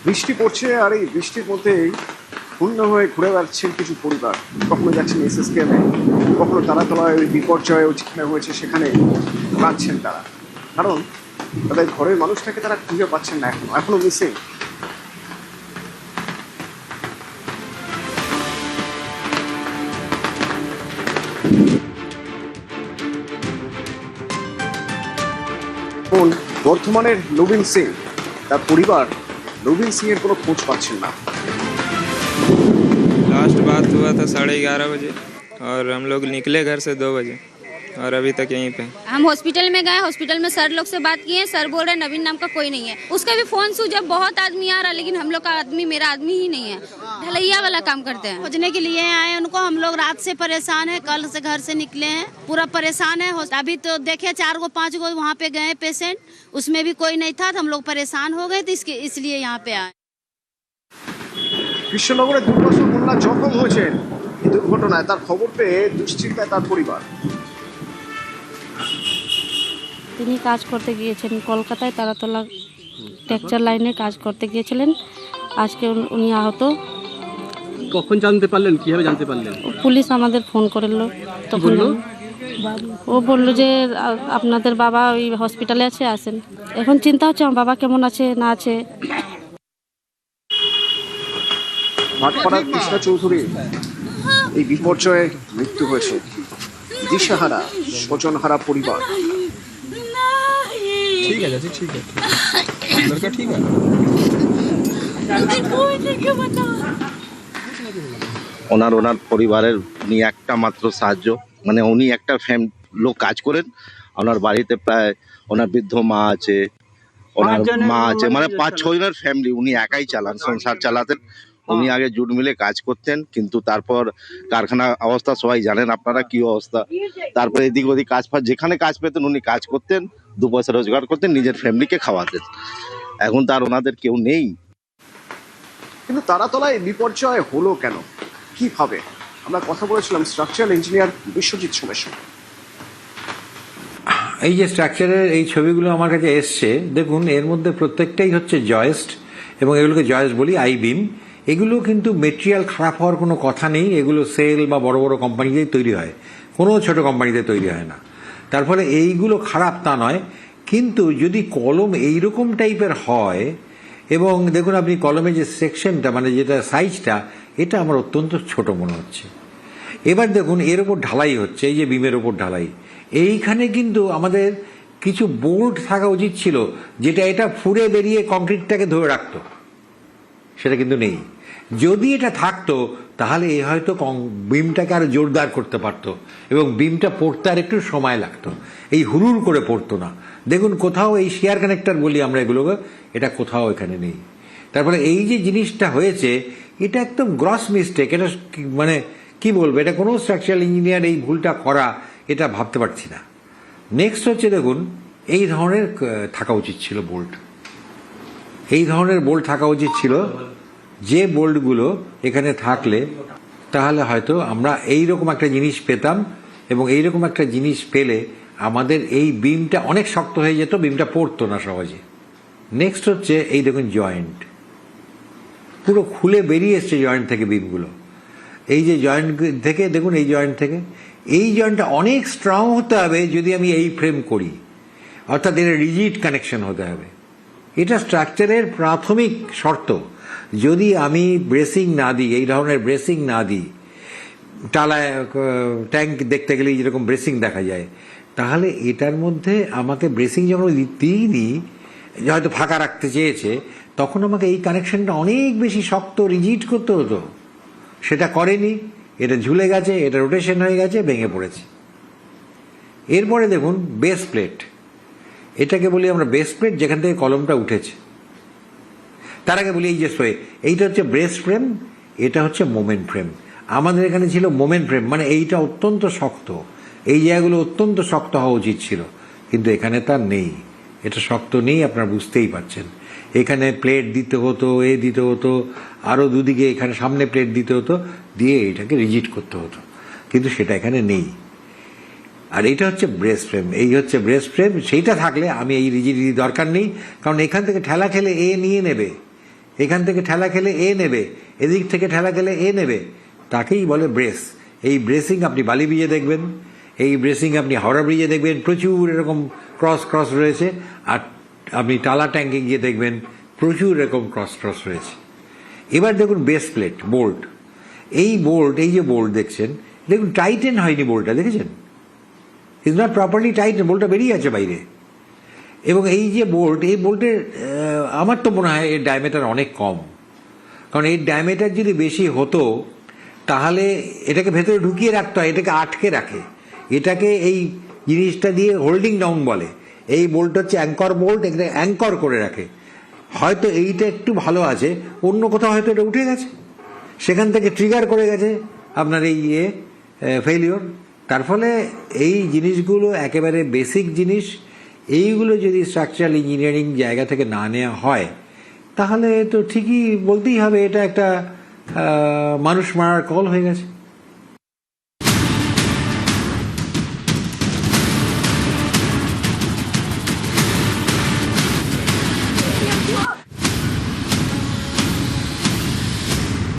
বৃষ্টি পড়ছে আর এই বৃষ্টির মধ্যেই পূর্ণ হয়ে ঘুরে বেড়াচ্ছেন কিছু পরিবার। কখনো যাচ্ছেন এসএসকেএমে, কখনো তারাতলায় ওই বিপর্যয় যেখানে হয়েছে সেখানে কাঁদছেন তারা, কারণ তাদের ঘরের মানুষটাকে তারা খুঁজে পাচ্ছেন না, এখনো মিসিং। বর্ধমানের নবীন সিং, তার পরিবার नवीन सिंह কোনো খোঁজ পাচ্ছেন না। लास्ट बात हुआ था 11:30 बजे और हम लोग निकले घर से 2 बजे और अभी तक यहीं पे। हम हॉस्पिटल में गए, हॉस्पिटल में सर लोग से बात किए, सर बोल रहे नवीन नाम का कोई नहीं है। उसका भी फोन स्विच ऑफ, बहुत आदमी आ रहा लेकिन हम लोग का आदमी, मेरा आदमी ही नहीं है। ढलैया वाला काम करते हैं। खोजने के लिए आए उनको। हम लोग रात से परेशान है, कल से घर से निकले हैं, पूरा परेशान है। अभी तो देखे 4 गो 5 गो वहाँ पे गए पेशेंट, उसमें भी कोई नहीं था, तो हम लोग परेशान हो गए, तो इसलिए यहाँ पे आए। কৃষ্ণনগরে দুর্বাসা মোল্লা জখম হয়েছেন এই দুর্ঘটনায়। তার খবর পেয়ে দুশ্চিন্তায় তার পরিবার। তিনি কাজ করতে গিয়েছেন কলকাতায়, তারাতলা টেক্সচার লাইনে কাজ করতে গিয়েছিলেন। আজকে উনি আহত। কখন জানতে পারলেন, কিভাবে জানতে পারলেন? পুলিশ আমাদের ফোন করলো, তখন ও বললো যে আপনাদের বাবা ওই হসপিটালে আছে, আসেন। এখন চিন্তা হচ্ছে আমার বাবা কেমন আছে না আছে। ভাটপাড়ার কৃষ্ণা চৌধুরী এই বিপর্যয়ে মৃত্যু হয়েছে। দিশাহারা স্বজনহারা পরিবার। ठीक है चाची, ठीक है, लड़का ठीक है। ওনার পরিবারের উনি একটা মাত্র সাহায্য, মানে উনি একটা লোক কাজ করেন। ওনার বাড়িতে প্রায় ওনার বৃদ্ধ মা আছে, ওনার মা আছে, মানে 5-6 জনের ফ্যামিলি উনি একাই চালান, সংসার চালাতেন। উনি আগে জুট মিলে কাজ করতেন, কিন্তু তারপর কারখানা অবস্থা সবাই জানেন আপনারা কি অবস্থা। তারপর এদিক ওদিক কাজ যেখানে কাজ পেতেন উনি কাজ করতেন, 2 পয়সা রোজগার করতেন, নিজের ফ্যামিলিকে খাওয়াতেন। এখন তার ওনাদের কেউ নেই। কিন্তু তারাতলায় বিপর্যয় হলো কেন, কিভাবে? আমরা কথা বলেছিলাম স্ট্রাকচারাল ইঞ্জিনিয়ার বিশ্বজিৎ সোমের সঙ্গে। এই যে স্ট্রাকচারের এই ছবিগুলো আমার কাছে এসছে, দেখুন এর মধ্যে প্রত্যেকটাই হচ্ছে জয়েস্ট, এবং এগুলোকে জয়েস্ট বলি, আই বিম। এগুলো কিন্তু মেটেরিয়াল খারাপ হওয়ার কোনো কথা নেই। এগুলো সেল বা বড় বড় কোম্পানিতেই তৈরি হয়, কোনো ছোট কোম্পানিতে তৈরি হয় না। তার ফলে এইগুলো খারাপ তা নয়, কিন্তু যদি কলম এইরকম টাইপের হয়, এবং দেখুন আপনি কলমের যে সেকশনটা, মানে যেটা সাইজটা, এটা আমার অত্যন্ত ছোট মনে হচ্ছে। এবার দেখুন এর ওপর ঢালাই হচ্ছে, এই যে বিমের ওপর ঢালাই, এইখানে কিন্তু আমাদের কিছু বোল্ট থাকা উচিত ছিল, যেটা এটা ফুঁড়ে বেরিয়ে কংক্রিটটাকে ধরে রাখতো। সেটা কিন্তু নেই। যদি এটা থাকতো তাহলে এ হয়তো বিমটাকে আরো জোরদার করতে পারতো, এবং বিমটা পড়তে আর একটু সময় লাগতো, এই হুড়ুর করে পড়তো না। দেখুন কোথাও এই শেয়ার কানেক্টর বলি আমরা এগুলোকে, এটা কোথাও এখানে নেই। তারপরে এই যে জিনিসটা হয়েছে, এটা একদম গ্রস মিস্টেক। এটা মানে কি বলবো, এটা কোনো স্ট্রাকচারাল ইঞ্জিনিয়ার এই ভুলটা করা, এটা ভাবতে পারছি না। নেক্সট হচ্ছে দেখুন, এই ধরনের থাকা উচিত ছিল বোল্ট, এই ধরনের বোল্ট থাকা উচিত ছিল, যে বোল্টগুলো এখানে থাকলে তাহলে হয়তো আমরা এইরকম একটা জিনিস পেতাম, এবং এইরকম একটা জিনিস পেলে আমাদের এই বিমটা অনেক শক্ত হয়ে যেত, বিমটা পড়তো না সহজে। নেক্সট হচ্ছে এই দেখুন জয়েন্ট পুরো খুলে বেরিয়ে এসছে জয়েন্ট থেকে বিমগুলো। এই যে জয়েন্ট থেকে দেখুন, এই জয়েন্ট থেকে, এই জয়েন্টটা অনেক স্ট্রং হতে হবে যদি আমি এই ফ্রেম করি, অর্থাৎ এর রিজিড কানেকশন হতে হবে। এটা স্ট্রাকচারের প্রাথমিক শর্ত। যদি আমি ব্রেসিং না দিই, এই ধরনের ব্রেসিং না দিই, টালায় ট্যাঙ্ক দেখতে গেলে যেরকম ব্রেসিং দেখা যায়, তাহলে এটার মধ্যে আমাকে ব্রেসিং যখন দিইনি, হয়তো ফাঁকা রাখতে চেয়েছে, তখন আমাকে এই কানেকশনটা অনেক বেশি শক্ত রিজিড করতে হতো। সেটা করেনি, এটা ঝুলে গেছে, এটা রোটেশন হয়ে গেছে, ভেঙে পড়েছে। এরপরে দেখুন বেস প্লেট, এটাকে বলি আমরা বেস প্লেট, যেখান থেকে কলমটা উঠেছে। তার আগে বলি এই যে এইটা হচ্ছে ব্রেস ফ্রেম, এটা হচ্ছে মোমেন্ট ফ্রেম। আমাদের এখানে ছিল মোমেন্ট ফ্রেম, মানে এইটা অত্যন্ত শক্ত, এই জায়গাগুলো অত্যন্ত শক্ত হওয়া উচিত ছিল, কিন্তু এখানে তার নেই, এটা শক্ত নেই, আপনারা বুঝতেই পারছেন। এখানে প্লেট দিতে হতো, দিতে হতো, আরও দুদিকে এখানে সামনে প্লেট দিতে হতো, দিয়ে এটাকে রিজিড করতে হতো, কিন্তু সেটা এখানে নেই। আর এইটা হচ্ছে ব্রেস ফ্রেম, এই হচ্ছে ব্রেস ফ্রেম। সেইটা থাকলে আমি এই রিজিডিটি দরকার নেই, কারণ এখান থেকে ঠেলা ঠেলে নিয়ে নেবে, এখান থেকে ঠেলা খেলে এ নেবে, এদিক থেকে ঠেলা খেলে এ নেবে, তাকেই বলে ব্রেস। এই ব্রেসিং আপনি বালি ব্রিজে দেখবেন, এই ব্রেসিং আপনি হাওড়া ব্রিজে দেখবেন, প্রচুর এরকম ক্রস রয়েছে। আর আপনি টালা ট্যাঙ্কে গিয়ে দেখবেন প্রচুর এরকম ক্রস রয়েছে। এবার দেখুন বেস প্লেট, বোল্ট। এই যে বোল্ট দেখছেন, দেখুন টাইটেন হয়নি বোল্টটা, দেখেছেন? ইজ নট প্রপারলি টাইটেন, বোল্টটা বেরিয়ে আছে বাইরে। এবং এই যে বোল্ট, এই বোল্টের আমার তো মনে হয় এর ডায়ামিটার অনেক কম, কারণ এর ডায়ামিটার যদি বেশি হতো তাহলে এটাকে ভেতরে ঢুকিয়ে রাখতে হয়, এটাকে আটকে রাখে, এটাকে এই জিনিসটা দিয়ে হোল্ডিং ডাউন বলে। এই বোল্ট হচ্ছে অ্যাঙ্কর বোল্ট, এখানে অ্যাঙ্কর করে রাখে। হয়তো এইটা একটু ভালো আছে, অন্য কোথাও হয়তো এটা উঠে গেছে, সেখান থেকে ট্রিগার করে গেছে আপনার এই ফেলিওর। তার ফলে এই জিনিসগুলো একেবারে বেসিক জিনিস, এইগুলো যদি স্ট্রাকচারাল ইঞ্জিনিয়ারিং জায়গা থেকে না নেওয়া হয় তাহলে তো ঠিকই বলতেই হবে এটা একটা মানুষ মারার কল হয়ে গেছে।